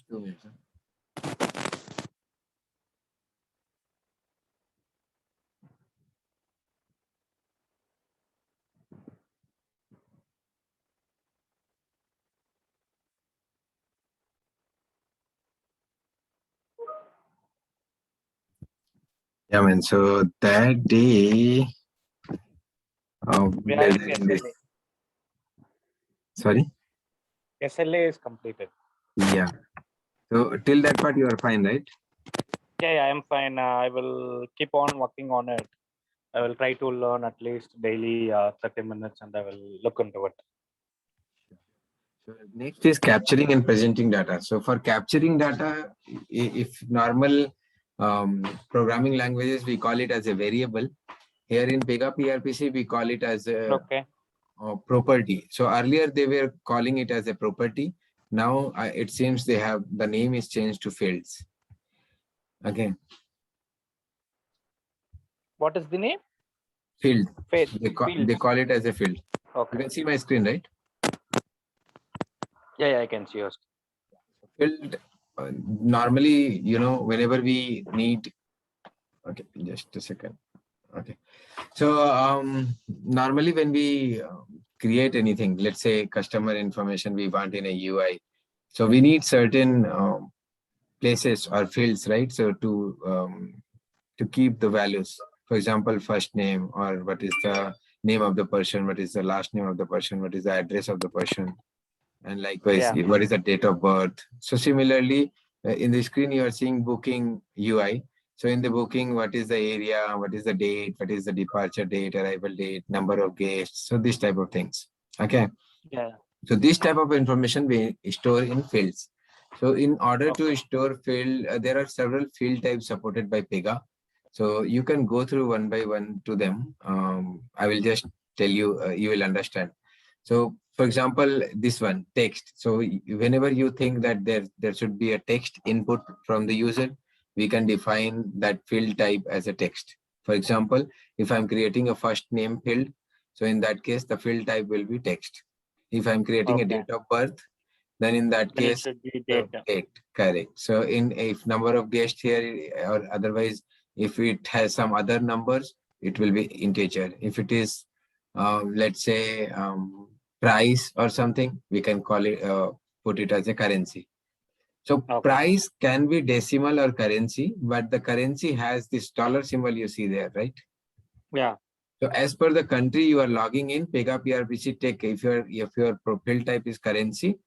Just 2 minutes. Yeah, man. So that day, we We are are in there in this. SLA. Sorry. SLA is completed. Yeah. So till that part, you are fine, right? Yeah, I am fine. I will keep on working on it. I will try to learn at least daily 30 minutes and I will look into it. So next is capturing and presenting data. So for capturing data, if normal programming languages, we call it as a variable. Here in Pega PRPC, we call it as a Okay. property. So earlier they were calling it as a property. Now it seems they have the name is changed to fields. Okay. What is the name? Field. Fields. They call it as a field. You Okay. can see my screen, right? Yeah, I can see yours. Field. Normally, whenever we need. Okay, just a second. Okay. So normally when we create anything, let's say customer information we want in a UI, so we need certain places or fields, right? So to keep the values. For example, first name, or what is the name of the person, what is the last name of the person, what is the address of the person, and likewise, Yeah. what is the date of birth. So similarly, in the screen you are seeing booking UI. So in the booking, what is the area, what is the date, what is the departure date, arrival date, number of guests. So this type of things. Okay. Yeah. So this type of information we store in fields. So in order to store field, there are several field types supported by Pega. So you can go through one by one to them. I will just tell you, you will understand. So for example, this one, text. So whenever you think that there should be a text input from the user, we can define that field type as a text. For example, if I'm creating a first name field, so in that case, the field type will be text. If I'm creating a Okay. date of birth, then in that Then it case, should be the data. date, correct. So in if number of guests here, or otherwise, if it has some other numbers, it will be integer. If it is, let's say, price or something, we can call it, put it as a currency. So Okay. price can be decimal or currency, but the currency has this dollar symbol you see there, right? Yeah. So as per the country you are logging in, Pega PRPC take, if your profile type is currency,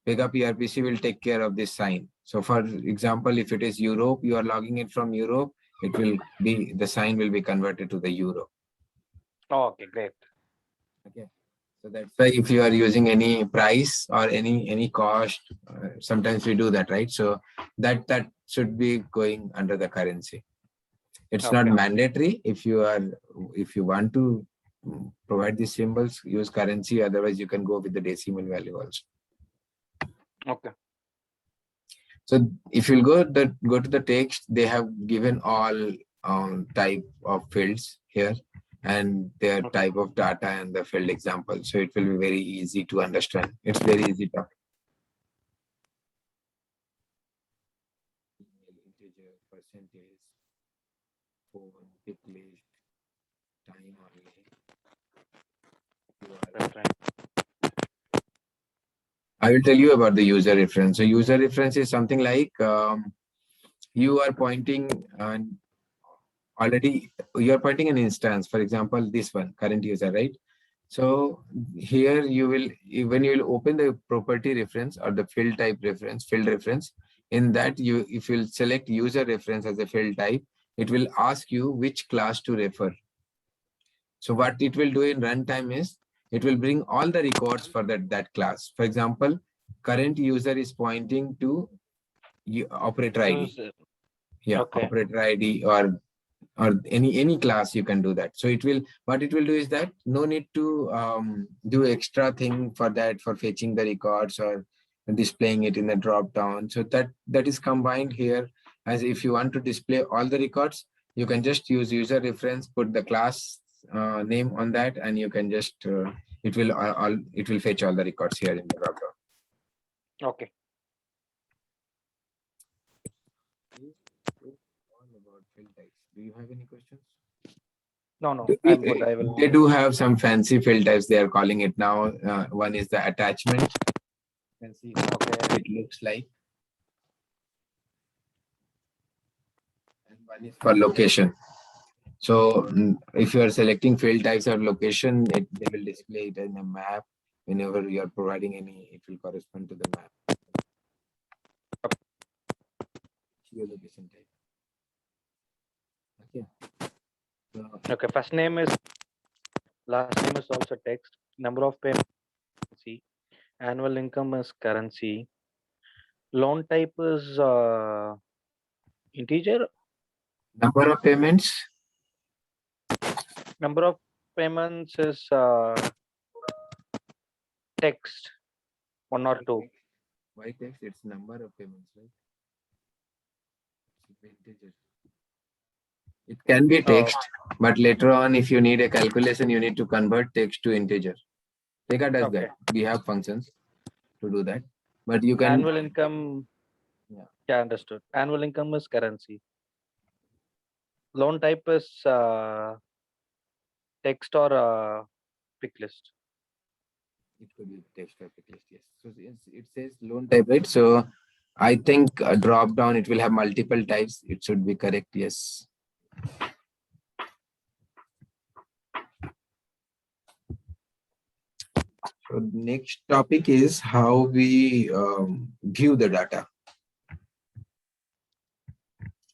Pega PRPC will take care of this sign. So for example, if it is Europe, you are logging in from Europe, it will be, the sign will be converted to the euro. Okay, great. Okay. So that's why if you are using any price or any cost, sometimes we do that, right? So that should be going under the currency. It's not Okay. mandatory. If you want to provide these symbols, use currency. Otherwise, you can go with the decimal value also. Okay. So if you go to the text, they have given all type of fields here and their type of data and the field example. So it will be very easy to understand. It's very easy to. Integer, percentage, phone, pick list, time only. That's right. I will tell you about the user reference. So user reference is something like you are pointing already, you are pointing an instance, for example, this one, current user, right? So here you will, when you will open the property reference or the field type reference, field reference, in that if you'll select user reference as a field type, it will ask you which class to refer. So what it will do in runtime is, it will bring all the records for that class. For example, current user is pointing to operator ID. Yeah, Okay. operator ID or any class you can do that. So what it will do is that no need to do extra thing for that, for fetching the records or displaying it in the drop down. So that is combined here. As if you want to display all the records, you can just use user reference, put the class name on that, and you can just it will fetch all the records here in the drop down. Okay. is all about field types. Do you have any questions? No, I'm good. I will. They do have some fancy field types. They are calling it now. One is the attachment. You can see how it looks like. And one is for location. So if you are selecting field types or location, they will display it in a map. Whenever you are providing any, it will correspond to the map. Geolocation type. Okay. Okay. First name is, last name is also text. Number of payments, annual income is currency. Loan type is integer. Number of payments. Number of payments is text, 1 or 2. Why text? It's number of payments, right? It's integer. It can be text, but later on, if you need a calculation, you need to convert text to integer. Pega does that. We have functions to do that, but you can. Annual income. Yeah, understood. Annual income is currency. Loan type is text or pick list. It could be text or pick list, yes. So it says loan type, right? So I think a drop down, it will have multiple types. It should be correct, yes. So next topic is how we view the data.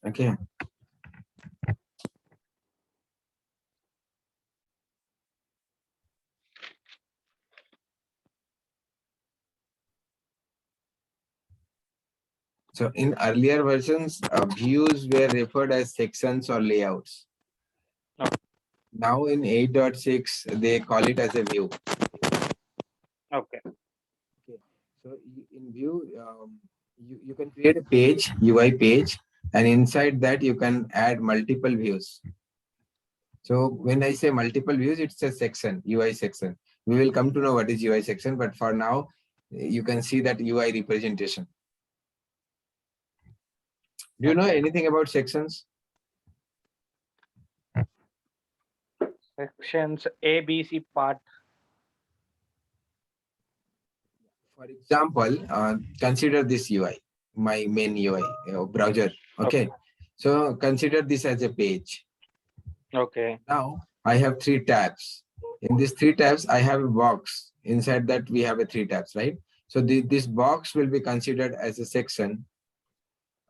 Okay. So in earlier versions, views were referred as sections or layouts. Now in 8.6, they call it as a view. Okay. So in view, you can create a page, UI page, and inside that you can add multiple views. So when I say multiple views, it's a section, UI section. We will come to know what is UI section, but for now, you can see that UI representation. Do you know anything about sections? Sections A, B, C part. For example, consider this UI, my main UI browser. Okay. So consider this as a page. Okay. Now I have 3 tabs. In these 3 tabs, I have a box. Inside that we have a 3 tabs, right? So this box will be considered as a section.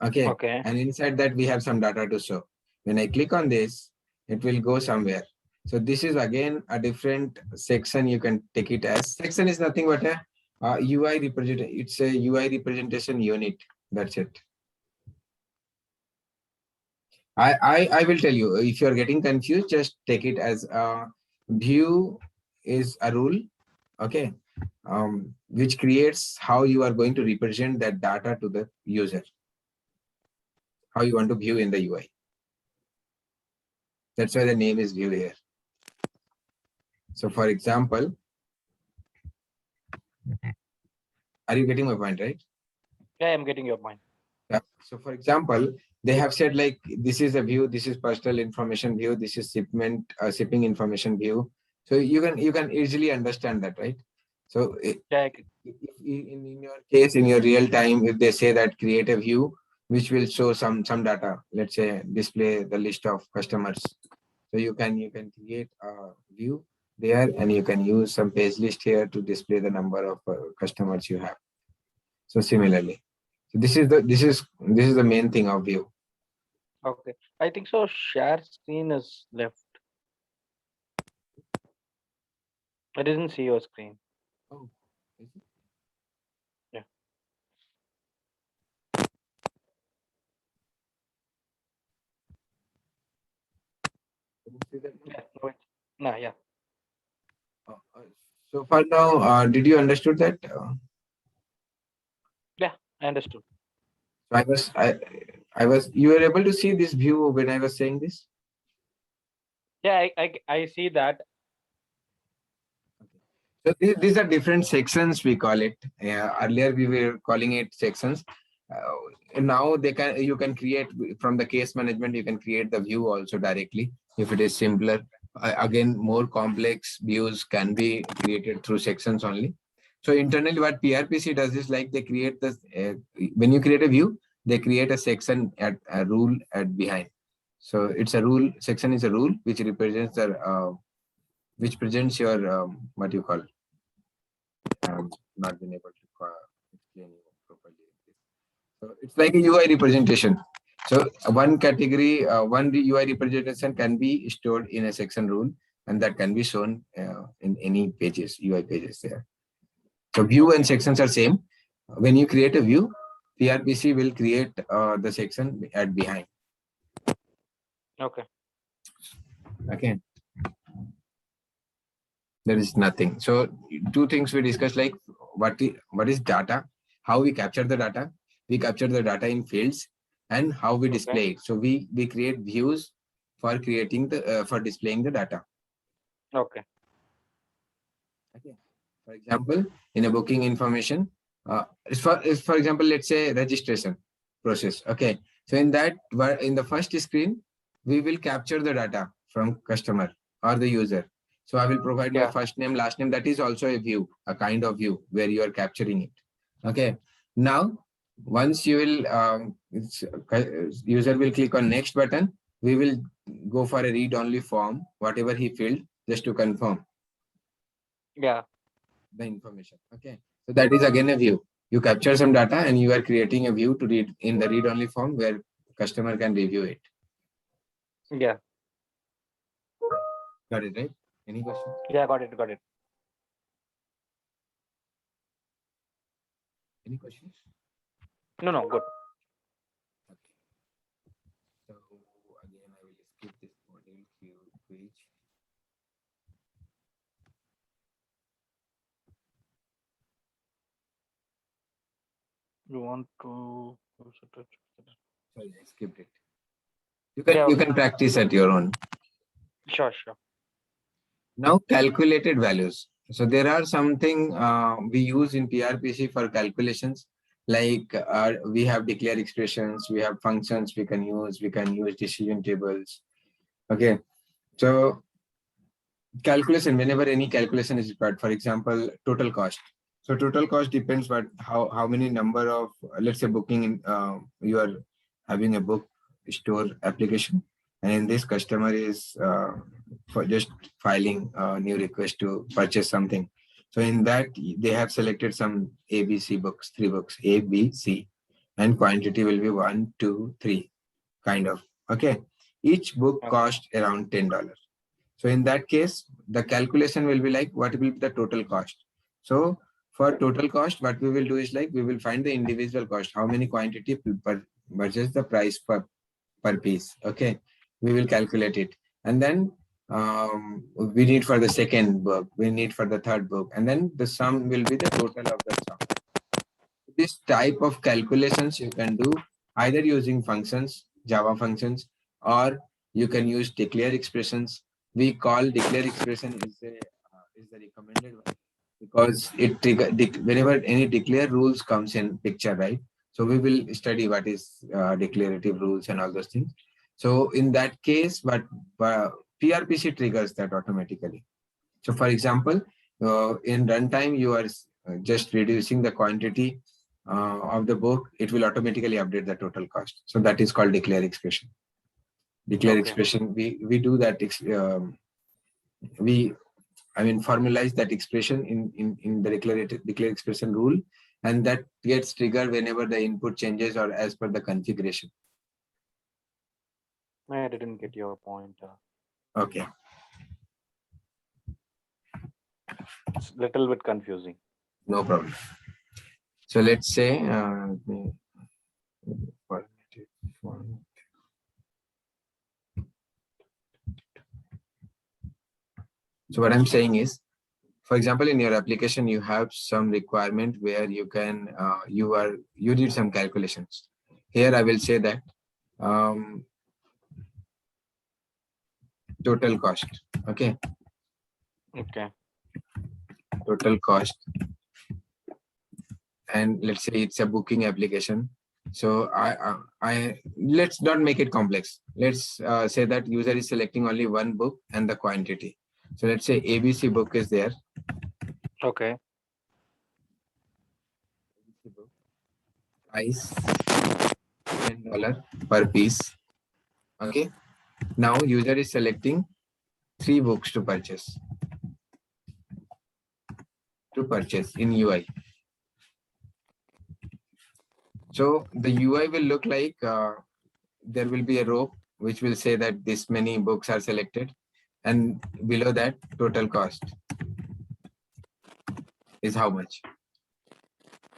Okay. And inside that we have some data to show. When I click on this, it will go somewhere. So this is again a different section. You can take it as section is nothing but a UI representation. It's a UI representation unit. That's it. I will tell you, if you're getting confused, just take it as a view is a rule, okay, which creates how you are going to represent that data to the user, how you want to view in the UI. That's why the name is view here. So for example, are you getting my point, right? Yeah, I'm getting your point. Yeah. So for example, they have said like, this is a view, this is personal information view, this is shipping information view. So you can easily understand that, right? So in your case, in your real time, if they say that create a view, which will show some data, let's say display the list of customers. So you can create a view there, and you can use some page list here to display the number of customers you have. So similarly, so this is the main thing of view. Okay, I think so. Share screen is left. I didn't see your screen. Oh, is it? Yeah. Can you see that? Yeah. Wait. No. Yeah. So far now, did you understood that? Yeah, I understood. You were able to see this view when I was saying this? Yeah, I see that. So these are different sections, we call it. Earlier we were calling it sections. now you can create from the case management, you can create the view also directly if it is simpler. Again, more complex views can be created through sections only. So internally what PRPC does is like they create this, when you create a view, they create a section at a rule at behind. So it's a rule, section is a rule which represents the, which presents your, what you call, not been able to explain you properly. So it's like a UI representation. So one category, one UI representation can be stored in a section rule, and that can be shown in any pages, UI pages there. So view and sections are same. When you create a view, PRPC will create the section at behind. Okay. Okay. There is nothing. So two things we discussed, like what is data, how we capture the data. We capture the data in fields, and how we display it. So we create views for creating the for displaying the data. Okay. Okay. For example, in a booking information, for example, let's say registration process. Okay. So in that, in the first screen, we will capture the data from customer or the user. So I will provide my first name, last name. That is also a view, a kind of view where you are capturing it. Okay. Now, once you will, user will click on next button, we will go for a read-only form, whatever he filled, just to confirm. Yeah. The information. Okay. So that is again a view. You capture some data and you are creating a view to read in the read-only form where customer can review it. Yeah. Got it, right? Any questions? Yeah, got it. Got it. Any questions? No, good. Okay. So again, I will skip this module view page. You want to? Sorry, I skipped it. You can practice at your own. Sure. Now, calculated values. So there are something we use in PRPC for calculations, like we have declare expressions, we have functions we can use decision tables. Okay. So calculation, whenever any calculation is required, for example, total cost. So total cost depends what how many number of, let's say booking, you are having a book store application, and in this customer is for just filing a new request to purchase something. So in that they have selected some ABC books, 3 books, A, B, C, and quantity will be 1, 2, 3 kind of. Okay. Each book cost around $10. So in that case, the calculation will be like, what will be the total cost? So for total cost, what we will do is like, we will find the individual cost, how many quantity per versus the price per piece. Okay. We will calculate it. And then we need for the second book, we need for the third book, and then the sum will be the total of the sum. This type of calculations you can do either using functions, Java functions, or you can use declare expressions. We call declare expression is the recommended one, because it whenever any declare rules comes in picture, right? So we will study what is declarative rules and all those things. So in that case, but PRPC triggers that automatically. So for example, in runtime, you are just reducing the quantity of the book, it will automatically update the total cost. So that is called declare expression. Declare expression, we do that. Formalize that expression in the declare expression rule, and that gets triggered whenever the input changes or as per the configuration. I didn't get your point. Okay. It's a little bit confusing. No problem. So let's say so what I'm saying is, for example, in your application, you have some requirement where you can, you did some calculations. Here I will say that total cost. Okay. Okay. Total cost. And let's say it's a booking application. So let's not make it complex. Let's say that user is selecting only one book and the quantity. So let's say ABC book is there. Okay. Price $10 per piece. Okay. Now user is selecting 3 books to purchase in UI. So the UI will look like there will be a row which will say that this many books are selected, and below that total cost is how much.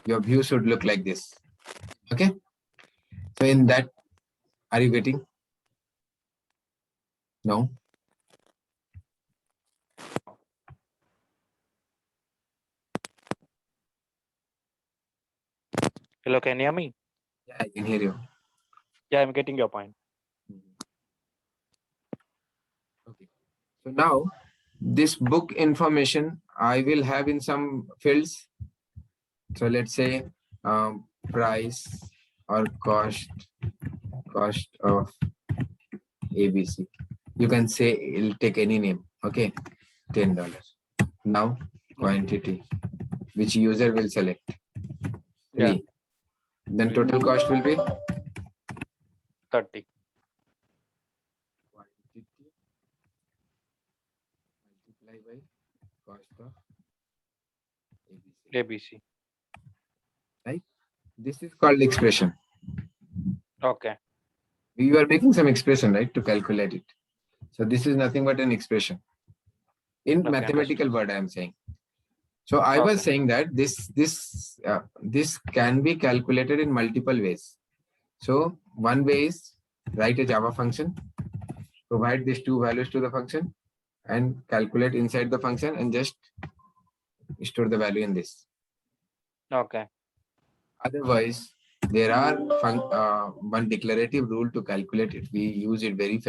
Your view should look like this. Okay. So in that, are you getting? No. Hello, can you hear me? Yeah, I can hear you. Yeah, I'm getting your point. Okay. So now this book information I will have in some fields. So let's say price or cost of ABC. You can say it'll take any name. Okay, $10. Now quantity, which user will select. 3. Yeah. Then total cost will be 30. quantity multiply by cost of ABC. ABC. Right? This is called expression. Okay. You are making some expression, right, to calculate it. So this is nothing but an expression. In Okay, mathematical word, I am saying. So I was Okay. saying that this can be calculated in multiple ways. So one way is write a Java function, provide these 2 values to the function, and calculate inside the function and just store the value in this. Okay. Otherwise, there are one declarative rule to calculate it. We use it very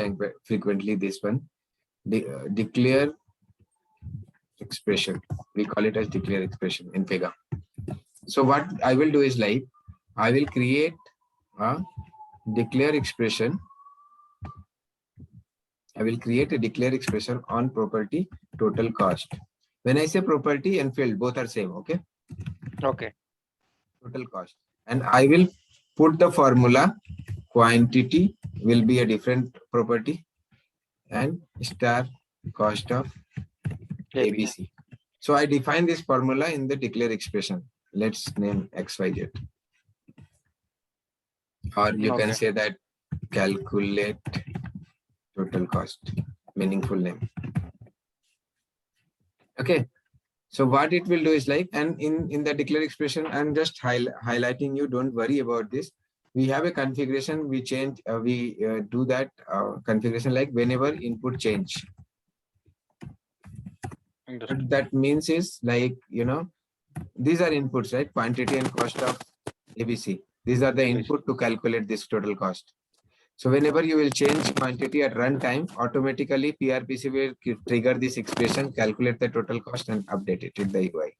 frequently. This one, declare expression. We call it as declare expression in Pega. So what I will do is like, I will create a declare expression. I will create a declare expression on property total cost. When I say property and field, both are same. Okay. Okay. Total cost. And I will put the formula quantity will be a different property and star cost of ABC. So I define this formula in the declare expression. Let's name XYZ. Or you can say that calculate total cost, meaningful name. Okay. So what it will do is like, and in the declare expression, I'm just highlighting you, don't worry about this. We have a configuration, we change, we do that configuration like whenever input change. What that means is like, these are inputs, right? Quantity and cost of ABC. These are the input to calculate this total cost. So whenever you will change quantity at runtime, automatically PRPC will trigger this expression, calculate the total cost and update it in the UI.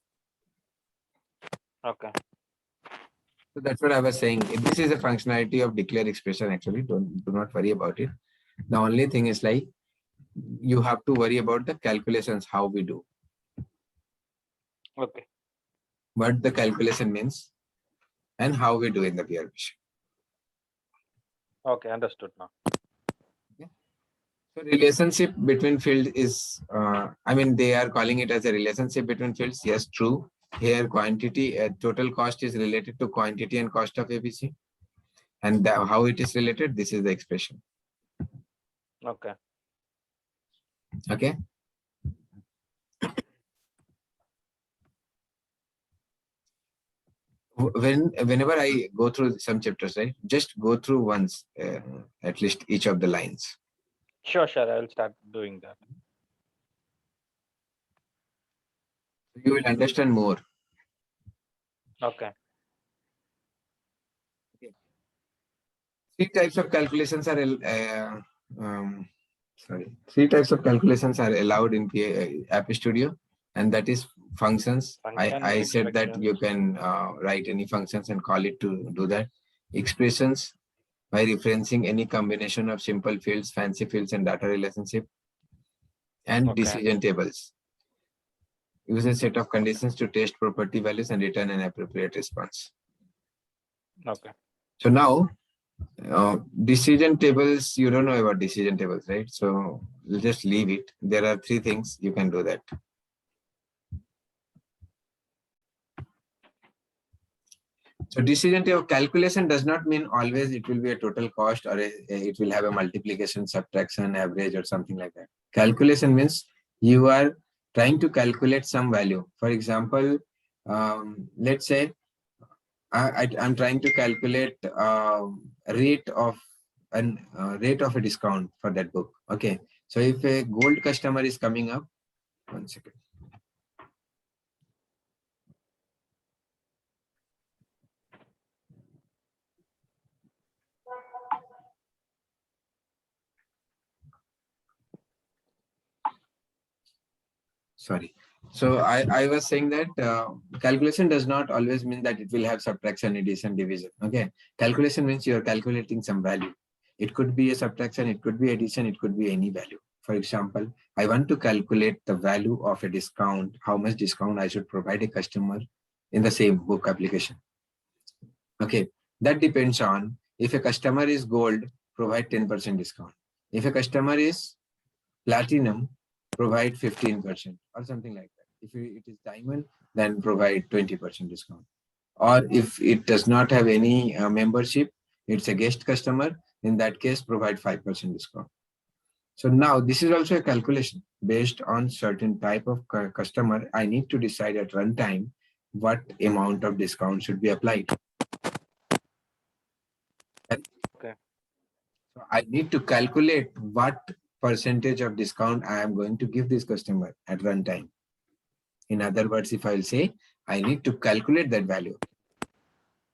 Okay. So that's what I was saying. This is a functionality of declare expression actually. Do not worry about it. The only thing is like, you have to worry about the calculations, how we do. Okay. What the calculation means and how we do in the PRPC. Okay, understood now. So relationship between field is, they are calling it as a relationship between fields. Yes, true. Here quantity, total cost is related to quantity and cost of ABC. And how it is related, this is the expression. Okay. Okay. Whenever I go through some chapters, right, just go through once, at least each of the lines. Sure. I will start doing that. You will understand more. Okay. 3 types of calculations are three types of calculations are allowed in App Studio, and that is functions. I said that you can write any functions and call it to do that. expressions by referencing any combination of simple fields, fancy fields, and data relationship, and Okay. decision tables. Use a set of conditions to test property values and return an appropriate response. Okay. So now, decision tables, you don't know about decision tables, right? So we'll just leave it. There are three things you can do that. So decision table calculation does not mean always it will be a total cost or it will have a multiplication, subtraction, average or something like that. Calculation means you are trying to calculate some value. For example, let's say I'm trying to calculate rate of rate of a discount for that book. Okay, so if a gold customer is coming up, 1 second. Sorry. So I was saying that calculation does not always mean that it will have subtraction, addition, division. Okay. Calculation means you're calculating some value. It could be a subtraction, it could be addition, it could be any value. For example, I want to calculate the value of a discount, how much discount I should provide a customer in the same book application. Okay. That depends on if a customer is gold, provide 10% discount. If a customer is platinum, provide 15% or something like that. If it is diamond, then provide 20% discount. Or if it does not have any membership, it's a guest customer, in that case, provide 5% discount. So now this is also a calculation based on certain type of customer. I need to decide at runtime what amount of discount should be applied. Okay. So I need to calculate what percentage of discount I am going to give this customer at runtime. In other words, if I'll say, I need to calculate that value.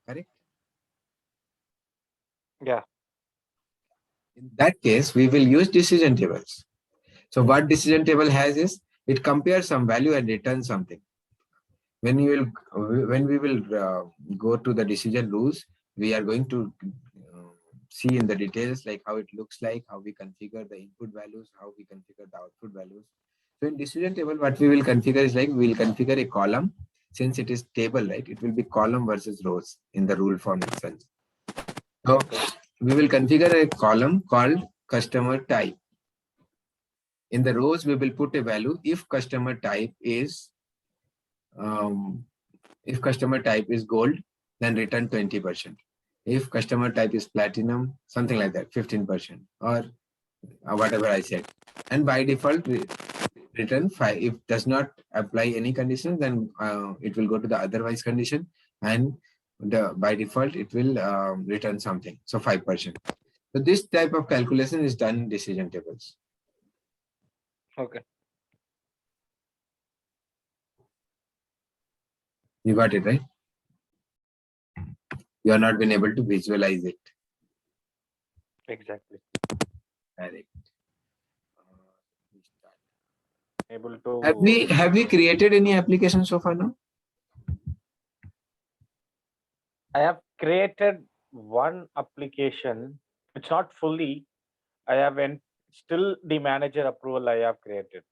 Correct? Yeah. In that case, we will use decision tables. So what decision table has is, it compares some value and returns something. When we will go to the decision rules, we are going to see in the details like how it looks like, how we configure the input values, how we configure the output values. So in decision table, what we will configure is like, we will configure a column. Since it is table, right? It will be column versus rows in the rule form itself. So we will configure a column called customer type. In the rows, we will put a value if customer type is gold, then return 20%. If customer type is platinum, something like that, 15%, or whatever I said. And by default, return 5. If does not apply any condition, then it will go to the otherwise condition, and by default it will return something. So 5%. So this type of calculation is done in decision tables. Okay. You got it, right? You are not been able to visualize it. Exactly. Correct. Able to. Have we created any application so far now? I have created one application. It's not fully. I have still the manager approval I have created.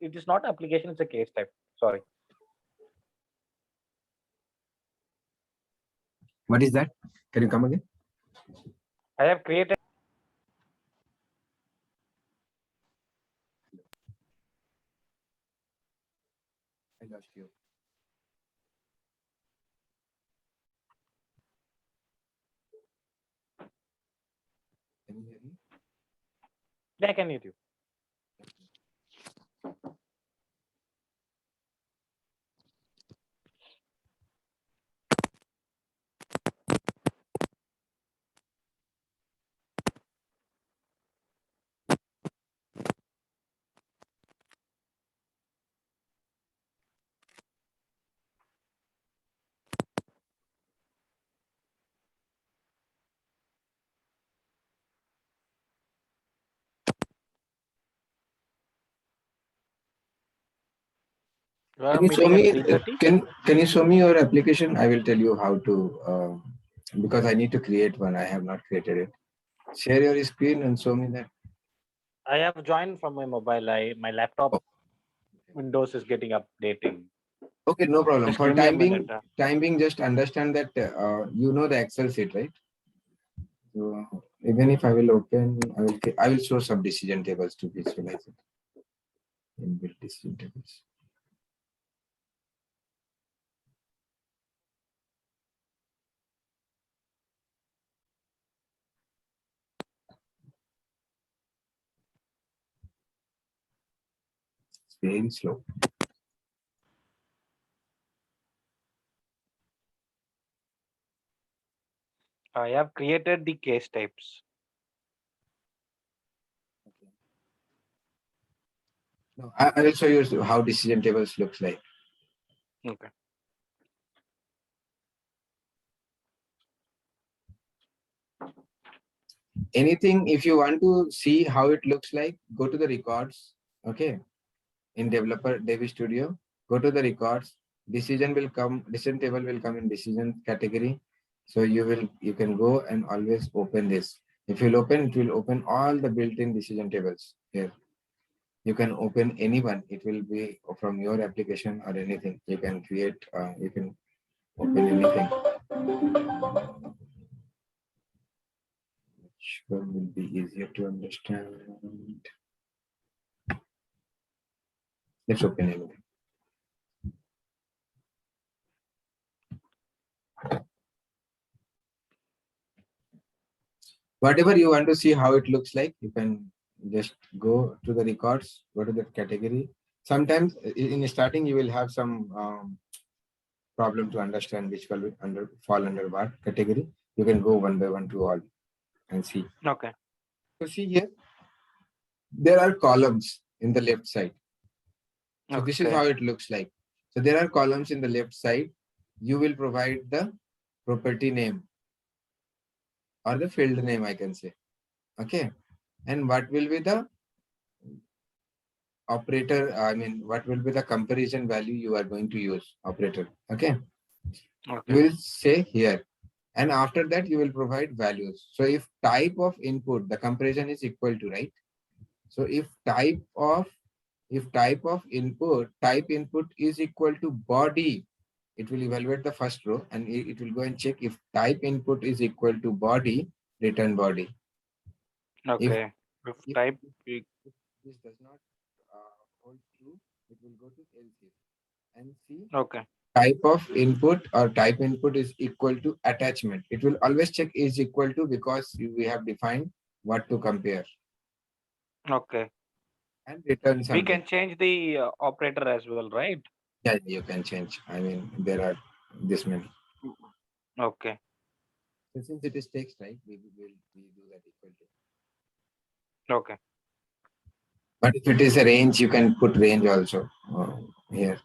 It is not application, it's a case type. Sorry. What is that? Can you come again? I have created. I lost you. Can you hear me? Yeah, I can hear you. You are Can you show meeting at me? 3:30? Can you show me your application? I will tell you how to. Because I need to create one. I have not created it. Share your screen and show me that. I have joined from my mobile. My laptop Oh. Windows is getting updating. Okay, no problem. Just For give me a time being, minute. just understand that you know the Excel sheet, right? So even if I will open, I will show some decision tables to visualize it. Inbuilt decision tables. It's very slow. I have created the case types. Okay. No, I will show you how decision tables looks like. Okay. Anything, if you want to see how it looks like, go to the records. Okay. In developer Dev Studio, go to the records. Decision table will come in decision category. So you can go and always open this. If you'll open, it will open all the built-in decision tables here. You can open any one. It will be from your application or anything. You can create, you can open anything. Which one will be easier to understand? Let's open anything. Whatever you want to see how it looks like, you can just go to the records, go to the category. Sometimes in starting, you will have some problem to understand which will fall under what category. You can go one by one to all and see. Okay. So see here, there are columns in the left side. So this is how it looks like. So there are columns in the left side. You will provide the property name or the field name, I can say. Okay. And what will be the operator? I mean, what will be the comparison value you are going to use operator? Okay. You will say here. And after that, you will provide values. So if type of input, the comparison is equal to, right? So if type of input, type input is equal to body, it will evaluate the first row and it will go and check if type input is equal to body, return body. Okay. If type this does not hold true, it will go to else if and see. Okay. Type of input or type input is equal to attachment. It will always check is equal to because we have defined what to compare. Okay. And return something. We can change the operator as well, right? Yeah, you can change. I mean, there are this many. Okay. So since it is text, right, we do that equal to. Okay. But if it is a range, you can put range also here.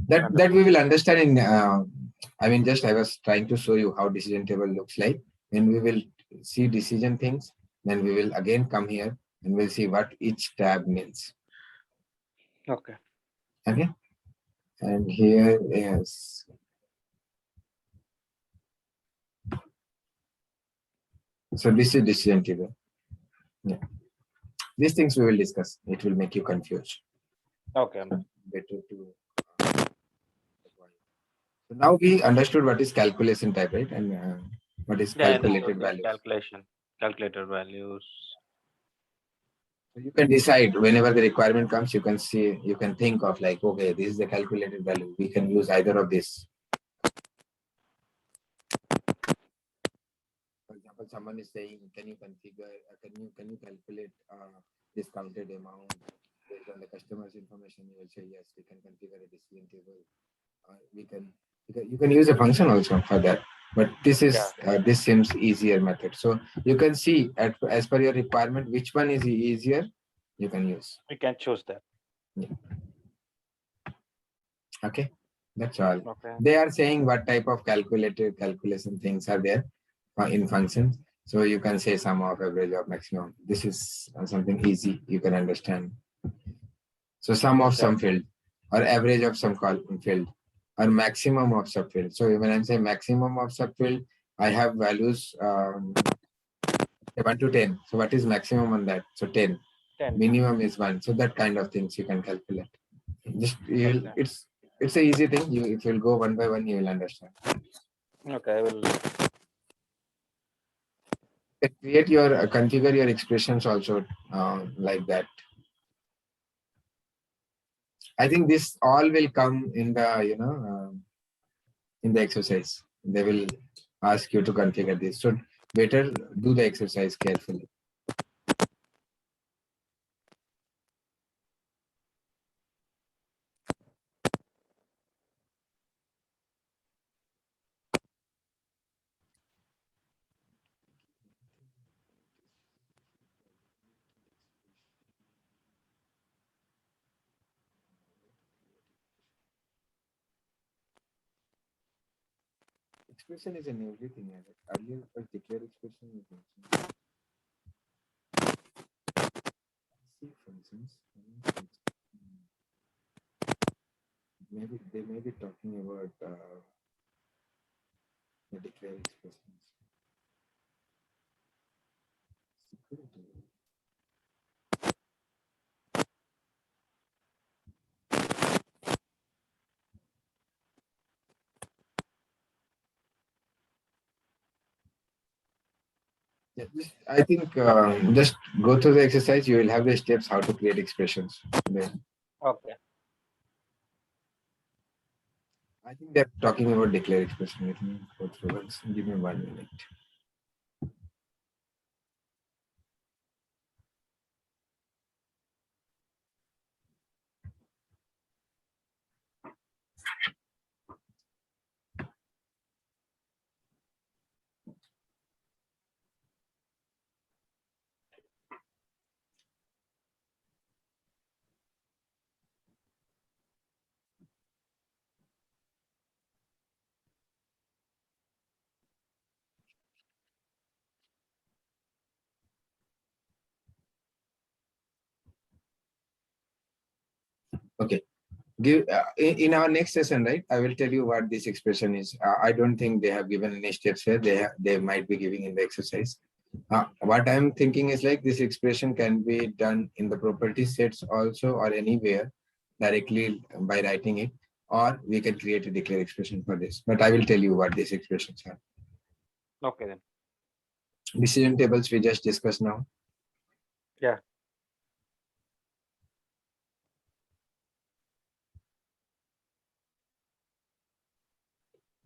That we will understand in, I mean, just I was trying to show you how decision table looks like. When we will see decision things, then we will again come here and we'll see what each tab means. Okay. Okay. And here is. So this is decision table. Yeah. These things we will discuss. It will make you confused. Okay. Better to. So now we understood what is calculation type, right? And what is calculated values. Calculated values. So you can decide whenever the requirement comes, you can see, you can think of like, okay, this is the calculated value. We can use either of this. For example, someone is saying, can you configure, can you calculate discounted amount based on the customer's information? You will say, yes, we can configure a decision table. You can use a function also for that, but this is this seems easier method. So you can see as per your requirement which one is easier, you can use. We can choose that. Yeah. Okay, that's all. Okay. They are saying what type of calculation things are there in functions. So you can say sum of, average of, maximum. This is something easy you can understand. So sum of Okay. some field, or average of some field, or maximum of subfield. So when I say maximum of subfield, I have values 1 to 10. So what is maximum on that? So 10. 10. Minimum is 1. So that kind of things you can calculate. Just Okay. it's a easy thing. If you'll go one by one, you will understand. Okay, I will. Create your configure your expressions also like that. I think this all will come in the in the exercise. They will ask you to configure this. So better do the exercise carefully. Expression is an everything. Earlier, it was declare expression is mentioned. See, for instance, maybe they may be talking about the declare expressions. Security. Yeah, I think just go through the exercise. You will have the steps how to create expressions. There. Okay. I think they're talking about declare expression. Let me go through once. Give me 1 minute. Okay. In our next session, right? I will tell you what this expression is. I don't think they have given any steps here. They might be giving in the exercise. What I'm thinking is like this expression can be done in the property sets also or anywhere directly by writing it, or we can create a declare expression for this. But I will tell you what these expressions are. Okay then. Decision tables we just discussed now. Yeah.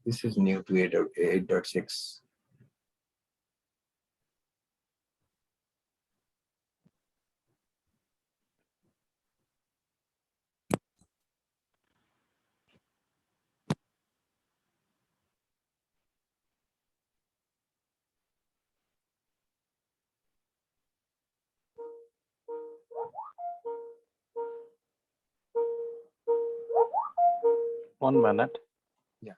This is new to 8.6. One minute. Yeah.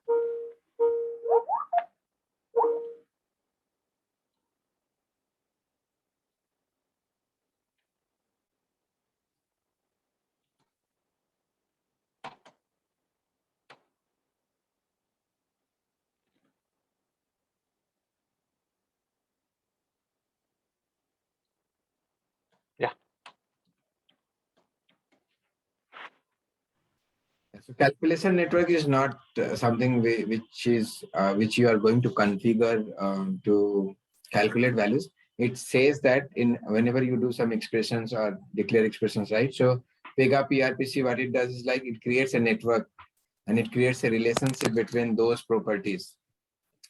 Yeah. So calculation network is not something which you are going to configure to calculate values. It says that in whenever you do some expressions or declare expressions, right? So Pega PRPC, what it does is like it creates a network and it creates a relationship between those properties.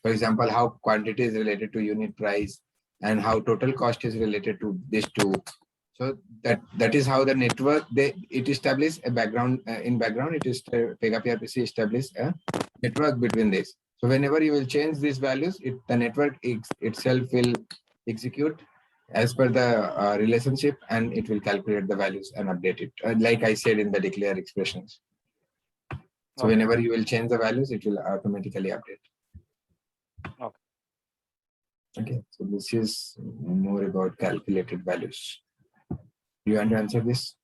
For example, how quantity is related to unit price and how total cost is related to these two. So that is how the network it establishes a background in background. It is Pega PRPC establish a network between this. So whenever you will change these values, the network itself will execute as per the relationship, and it will calculate the values and update it. Like I said in the declare expressions. So Okay. whenever you will change the values, it will automatically update. Okay. Okay, so this is more about calculated values. Do you want to answer this?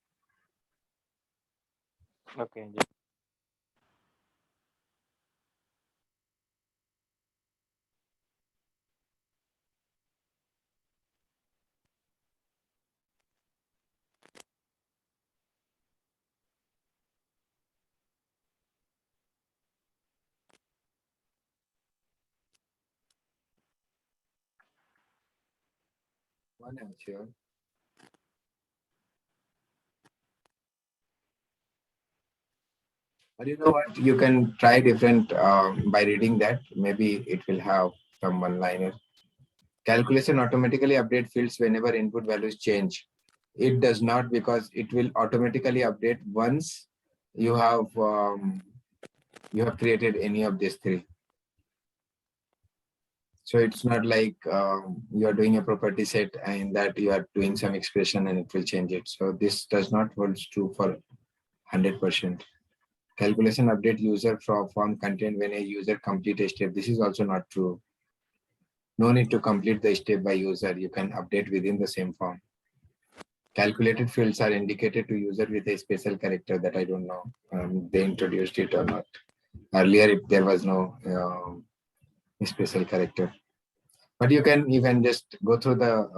Okay. One sure. But you know what? You can try different by reading that. Maybe it will have some one-liner. Calculation automatically update fields whenever input values change. It does not because it will automatically update once you have created any of these three. So it's not like you are doing a property set and that you are doing some expression and it will change it. So this does not hold true for 100%. Calculation update user form content when a user complete a step. This is also not true. No need to complete the step by user. You can update within the same form. Calculated fields are indicated to user with a special character that I don't know. They introduced it or not. Earlier, there was no special character. But you can even just go through the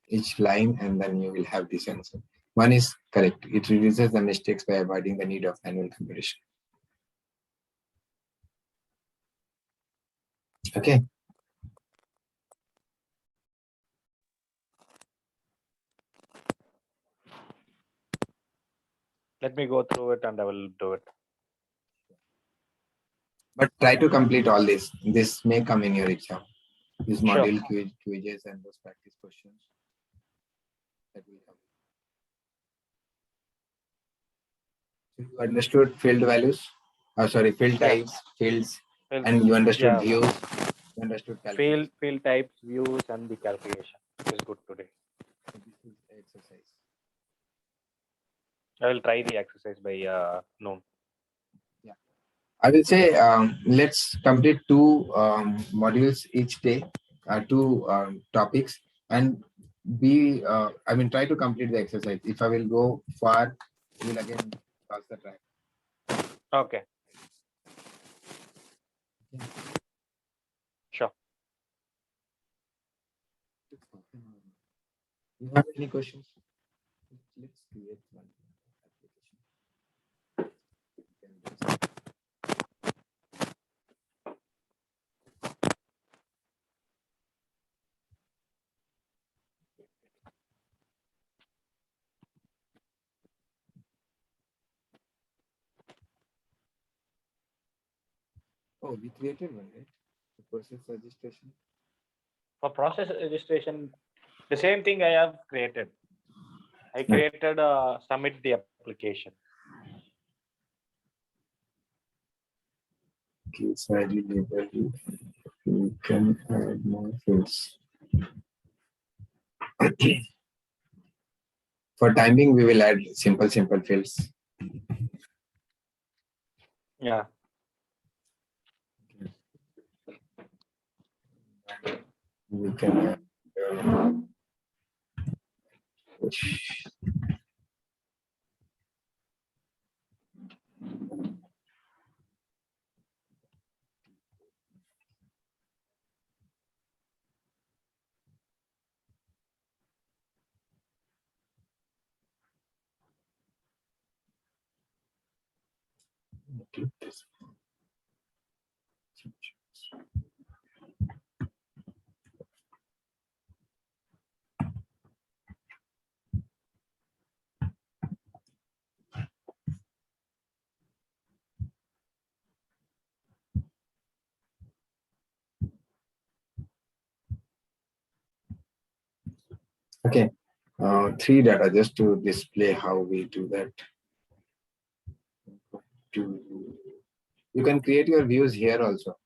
each line and then you will have this answer. One is correct. It reduces the mistakes by avoiding the need of manual computation. Okay. Let me go through it and I will do it. But try to complete all this. This may come in your exam. This Sure. model quizzes and those practice questions that will come. So you understood field values? Sorry, field Yeah. types, fields, Field, and you understood yeah. views. You understood calculation. Field types, views, and the calculation is good today. So this is the exercise. I will try the exercise by noon. I will say let's complete two modules each day, two topics, and try to complete the exercise. If I will go far, we will again pass the track. Okay. Sure. You have any questions? Let's create one application. Oh, we created one, right? The process registration. For process registration, the same thing I have created. I created submit the application. Case ID label. We can add more fields. For timing, we will add simple fields. Yeah. We can add okay. 3 data just to display how we do that. You can create your views here also.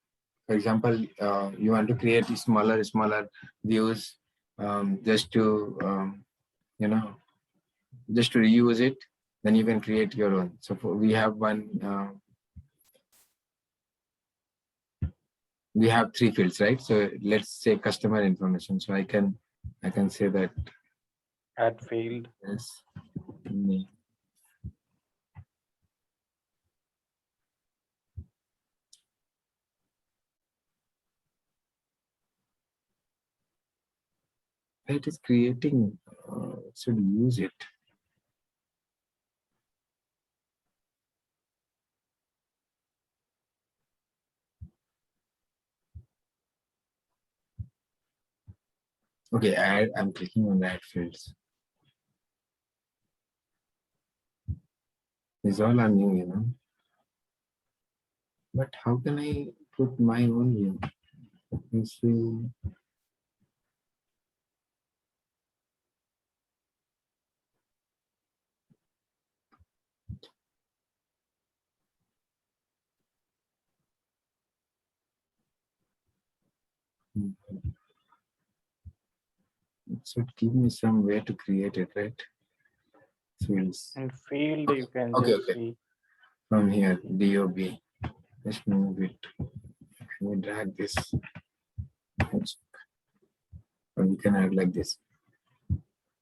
For example, you want to create smaller views just to just to reuse it. Then you can create your own. So we have one. We have 3 fields, right? So let's say customer information. So I can say that Add field. yes, name. It is creating, should use it. Okay, I'm clicking on add fields. It's all on you, you know. But how can I put my own view? Let me see. It should give me some way to create it, right? Fields. In field, you can Okay, just okay. see. From here, DOB. Let's move it. Can we drag this? Or we can add like this.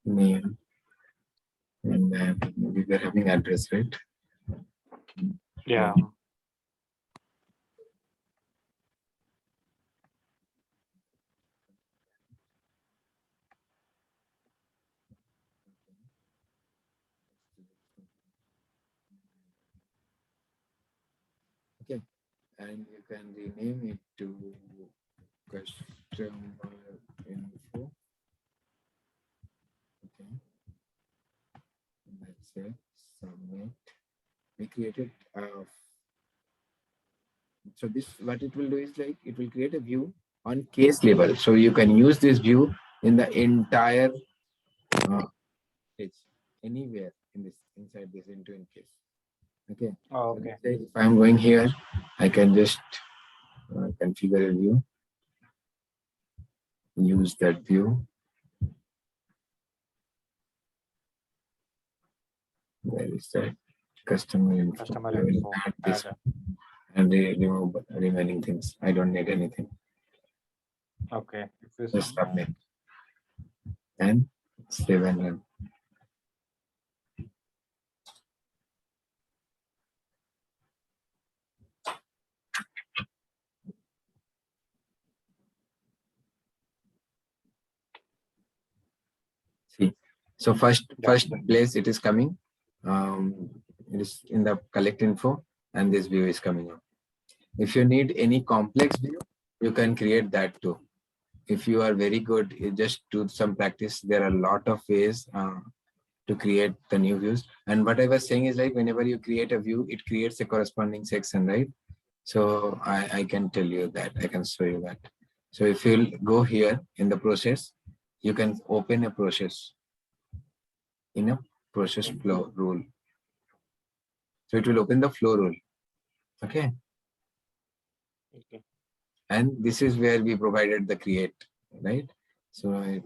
Name. And then maybe we're having address, right? Yeah. Okay. And you can rename it to customer info. Okay. Let's say submit. We created so this, what it will do is like it will create a view on case level. So you can use this view in the entire page, anywhere in this, inside this end-to-end case. Okay. Oh, So okay. let's say if I'm going here, I can just configure a view, use that view. Where is that? Customer info. Customer I will info. add this Add. and remove remaining things. I don't need anything. Okay. If you Just submit and save and run. See, so first place it is coming. It is in the collect info, and this view is coming up. If you need any complex view, you can create that too. If you are very good, you just do some practice. There are a lot of ways to create the new views. And what I was saying is like whenever you create a view, it creates a corresponding section, right? So I can tell you that, I can show you that. So if you'll go here in the process, you can open a process in a process flow rule. So it will open the flow rule. Okay. Okay. And this is where we provided the create, right? So I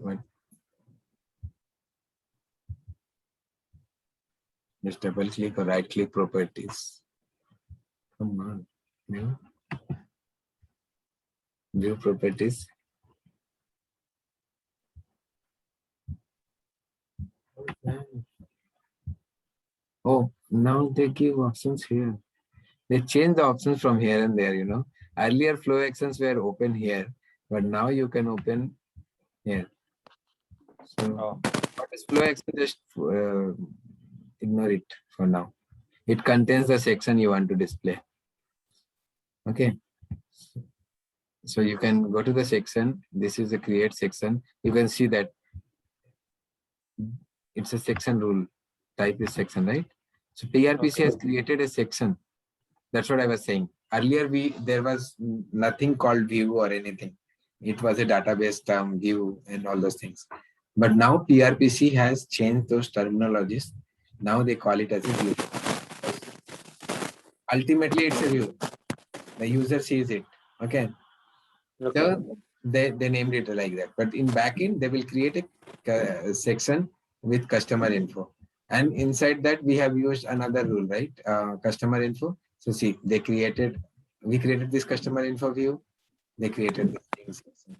just double click or right click properties. Come on. View properties. Oh, now they give options here. They change the options from here and there, you know. Earlier flow actions were open here, but now you can open here. So what is flow action? Just ignore it for now. It contains the section you want to display. Okay. So you can go to the section. This is the create section. You can see that it's a section rule. Type is section, right? So PRPC has created a section. That's what I was saying. Earlier, there was nothing called view or anything. It was a database term, view, and all those things. But now PRPC has changed those terminologies. Now they call it as a view. Ultimately, it's a view. The user sees it. Okay. So they named it like that. But in backend, they will create a section with customer info. And inside that, we have used another rule, right? Customer info. So see, we created this customer info view. They created this thing section.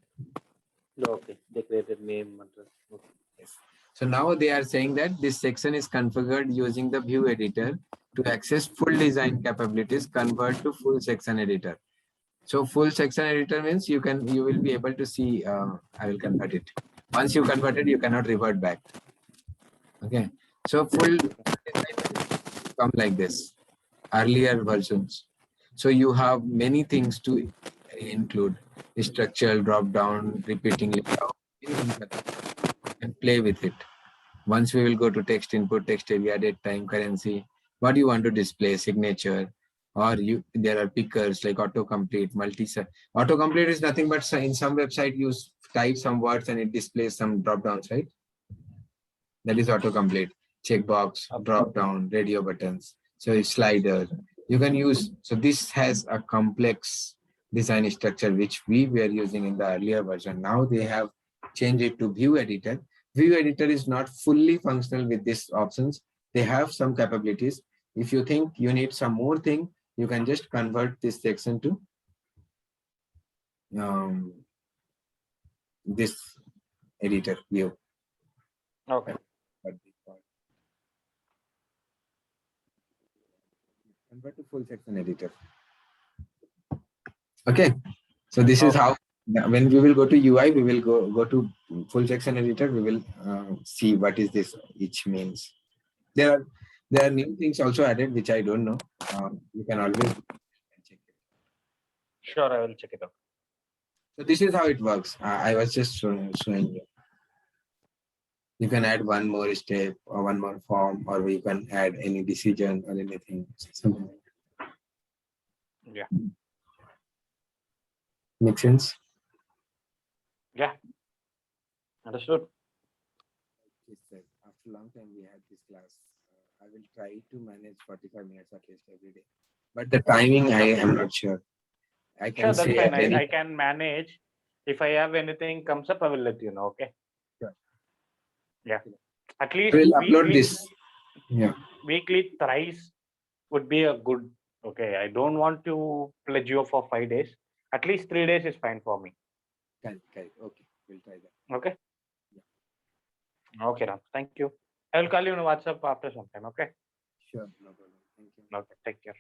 Okay, they created name address. Okay. Yes. So now they are saying that this section is configured using the view editor to access full design capabilities, convert to full section editor. So full section editor means you will be able to see, I will convert it. Once you converted, you cannot revert back. Okay. So full design will come like this. Earlier versions. So you have many things to include: structural, drop down, repeating layout, and play with it. Once we will go to text input, text area, date, time, currency. What do you want to display? Signature, or you there are pickers like autocomplete, autocomplete is nothing but in some website you type some words and it displays some drop downs, right? That is autocomplete. Checkbox, drop down, radio buttons. So it's slider. You can use. So this has a complex design structure which we were using in the earlier version. Now they have changed it to view editor. View editor is not fully functional with these options. They have some capabilities. If you think you need some more thing, you can just convert this section to this editor view. Okay. Convert to full section editor. Okay, so this is how when we will go to UI, we will go to full section editor. We will see what is this each means. There are new things also added which I don't know. You can always check it. Sure, I will check it out. So this is how it works. I was just showing you. You can add one more step or one more form, or you can add any decision or anything. Something like that. Yeah. Make sense? Yeah. Understood. After a long time we had this class. I will try to manage 45 minutes at least every day. But the timing, I am not sure. I can Sure, that's say fine. I can manage. If I have anything comes up, I will let you know. Okay. Sure. Yeah. At least we'll upload this. Yeah. Weekly thrice would be a good. Okay. I don't want to pledge you for 5 days. At least 3 days is fine for me. Okay. We'll try that. Okay. Yeah. Okay, Ram. Thank you. I will call you on WhatsApp after some time. Okay. Sure. No problem. Thank you. Okay. Take care.